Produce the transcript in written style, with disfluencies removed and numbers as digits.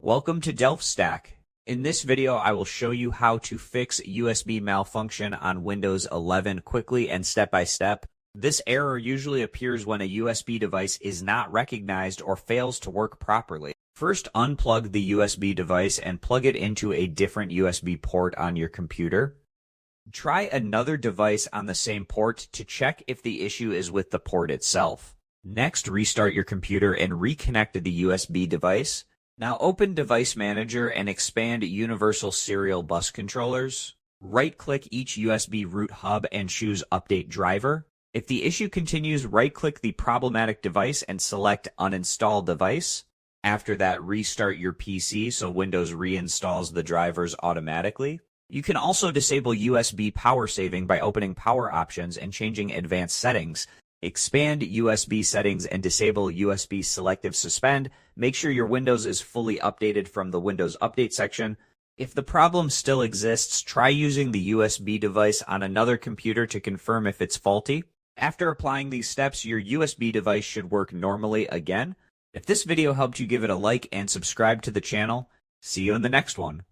Welcome to DelphStack. In this video, I will show you how to fix USB malfunction on Windows 11 quickly and step by step. This error usually appears when a USB device is not recognized or fails to work properly. First, unplug the USB device and plug it into a different USB port on your computer. Try another device on the same port to check if the issue is with the port itself. Next, restart your computer and reconnect the USB device. Now open Device Manager and expand Universal Serial Bus Controllers. Right-click each USB root hub and choose Update Driver. If the issue continues, right-click the problematic device and select Uninstall Device. After that, restart your PC so Windows reinstalls the drivers automatically. You can also disable USB power saving by opening Power Options and changing Advanced Settings. Expand USB settings and disable USB selective suspend. Make sure your Windows is fully updated from the Windows Update section. If the problem still exists, try using the USB device on another computer to confirm if it's faulty. After applying these steps, your USB device should work normally again. If this video helped you, give it a like and subscribe to the channel. See you in the next one.